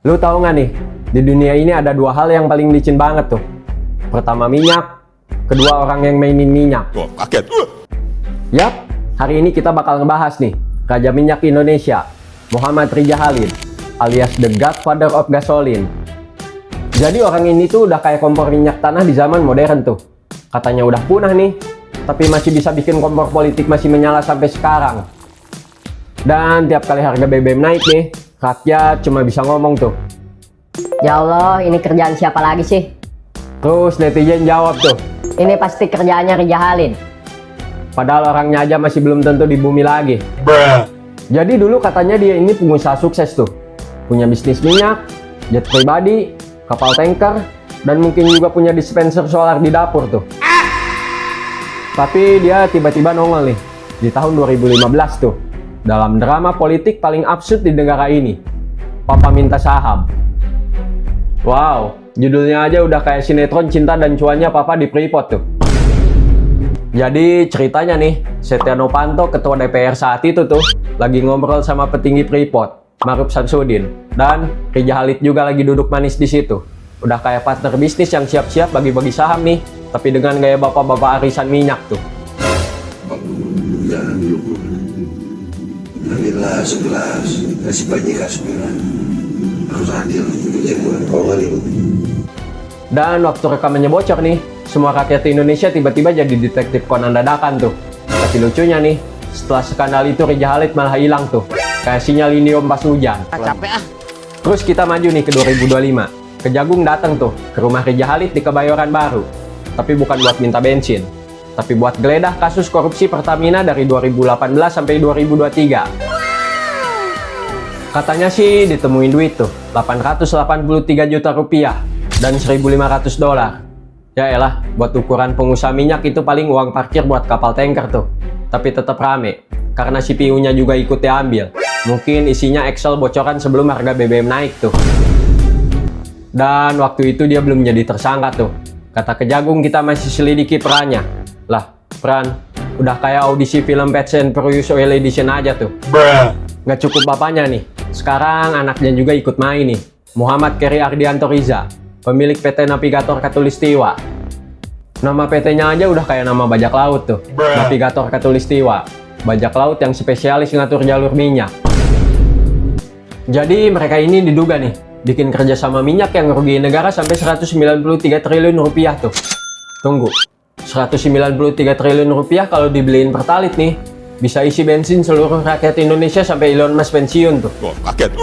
Lu tahu nggak nih, di dunia ini ada dua hal yang paling licin banget tuh. Pertama minyak, kedua orang yang mainin minyak. Wah, kaget. Yap, hari ini kita bakal ngebahas nih, Raja Minyak Indonesia, Muhammad Rija Khalid, alias The Godfather of Gasoline. Jadi orang ini tuh udah kayak kompor minyak tanah di zaman modern tuh. Katanya udah punah nih, tapi masih bisa bikin kompor politik masih menyala sampai sekarang. Dan tiap kali harga BBM naik nih, rakyat cuma bisa ngomong tuh. Ya Allah, ini kerjaan siapa lagi sih? Terus netizen jawab tuh, Ini pasti kerjaannya Rija Khalid. padahal orangnya aja masih belum tentu di bumi lagi. Bruh. Jadi dulu katanya dia ini pengusaha sukses tuh. Punya bisnis minyak, jet pribadi, kapal tanker, dan mungkin juga punya dispenser solar di dapur tuh. Tapi dia tiba-tiba nongol nih, di tahun 2015 tuh. Dalam drama politik paling absurd di negara ini. Papa minta saham. Wow, judulnya aja udah kayak sinetron cinta dan cuannya Papa di Freeport tuh. Jadi ceritanya nih, Setia Novanto ketua DPR saat itu tuh lagi ngobrol sama petinggi Freeport, Maruf Samsudin, dan Rija Khalid juga lagi duduk manis di situ. Udah kayak partner bisnis yang siap-siap bagi-bagi saham nih, tapi dengan gaya bapak-bapak arisan minyak tuh. Jangan lupa. Ambillah segelas, kasih bajikan 9. Harus adil, jangan kalau nggak ribut. Dan waktu rekamannya bocor nih, semua rakyat Indonesia tiba-tiba jadi detektif Conan dadakan tuh. Tapi lucunya nih, setelah skandal itu Rija Khalid malah hilang tuh, kayak sinyal indium pas hujan. Capek ah. Terus kita maju nih ke 2025. Kejagung datang tuh ke rumah Rija Khalid di Kebayoran Baru. Tapi bukan buat minta bensin, tapi buat geledah kasus korupsi Pertamina dari 2018 sampai 2023. Katanya sih ditemuin duit tuh, 883 juta rupiah dan 1.500 dolar. Ya elah, buat ukuran pengusaha minyak itu paling uang parkir buat kapal tanker tuh. Tapi tetap rame, karena CPU-nya juga ikut diambil. Mungkin isinya Excel bocoran sebelum harga BBM naik tuh. Dan waktu itu dia belum jadi tersangka tuh. Kata Kejagung kita masih selidiki perannya. Lah, peran udah kayak audisi film Fast and Furious Oil Edition aja tuh. Bruh. Nggak cukup bapaknya nih, sekarang anaknya juga ikut main nih. Muhammad Keri Ardianto Riza, pemilik PT Navigator Katulistiwa. Nama PT-nya aja udah kayak nama bajak laut tuh. Bruh. Navigator Katulistiwa, bajak laut yang spesialis ngatur jalur minyak. Jadi mereka ini diduga nih, bikin kerjasama minyak yang ngerugiin negara sampai 193 triliun rupiah tuh. Tunggu, 193 triliun rupiah kalau dibeliin Pertalite nih, bisa isi bensin seluruh rakyat Indonesia sampai Elon Musk pensiun tuh. Wah, kaget.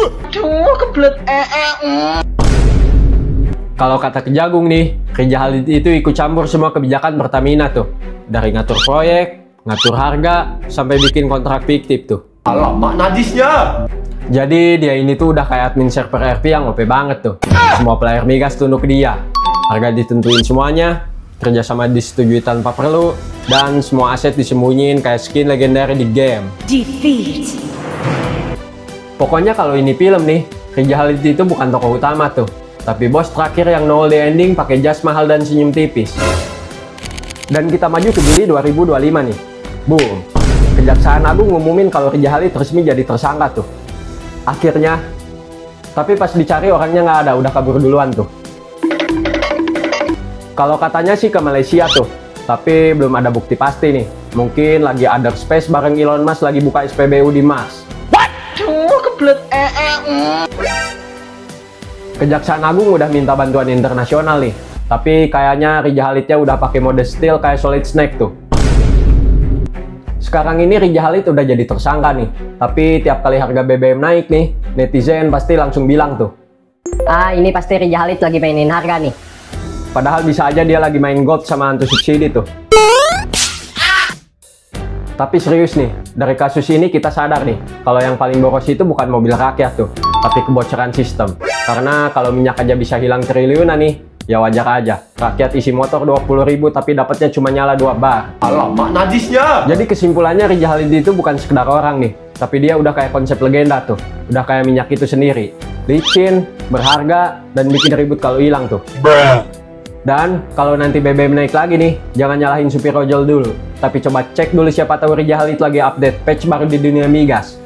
Kalau kata Kejagung nih, Rija Khalid itu ikut campur semua kebijakan Pertamina tuh. Dari ngatur proyek, ngatur harga, sampai bikin kontrak fiktif tuh. Alamak najisnya. Jadi dia ini tuh udah kayak admin server RP yang OP banget tuh. Semua player migas tunduk dia. Harga ditentuin semuanya, kerjasama disetujui tanpa perlu, dan semua aset disembunyiin kayak skin legendaris di game. Defeat. Pokoknya kalau ini film nih, Rija Khalid itu bukan tokoh utama tuh, tapi bos terakhir yang nol di ending pakai jas mahal dan senyum tipis. Dan kita maju ke Juli 2025 nih. Boom. Kejaksaan Agung ngumumin kalau Rija Khalid resmi jadi tersangka tuh. Akhirnya, tapi pas dicari orangnya nggak ada, udah kabur duluan tuh. Kalau katanya sih ke Malaysia tuh, tapi belum ada bukti pasti nih. Mungkin lagi ada space bareng Elon Musk lagi buka SPBU di Mars. Kejaksaan Agung udah minta bantuan internasional nih, tapi kayaknya Rija Khalidnya udah pakai mode stealth kayak Solid Snake tuh. Sekarang ini Rija Khalid udah jadi tersangka nih, tapi tiap kali harga BBM naik nih, netizen pasti langsung bilang tuh. Ah, ini pasti Rija Khalid lagi mainin harga nih. Padahal bisa aja dia lagi main gold sama hantu subsidi tuh. Tapi serius nih, dari kasus ini kita sadar nih, kalau yang paling boros itu bukan mobil rakyat tuh, tapi kebocoran sistem. Karena kalau minyak aja bisa hilang triliunan nih, ya wajar aja. Rakyat isi motor 20.000 tapi dapatnya cuma nyala 2 bar. Alamak najisnya. Jadi kesimpulannya Rija Khalid itu bukan sekedar orang nih, tapi dia udah kayak konsep legenda tuh. Udah kayak minyak itu sendiri. Licin, berharga, dan bikin ribut kalau hilang tuh. Bruh. Dan kalau nanti BBM naik lagi nih, jangan nyalahin supir ojol dulu. Tapi coba cek dulu siapa tahu Rija Khalid lagi update patch baru di dunia migas.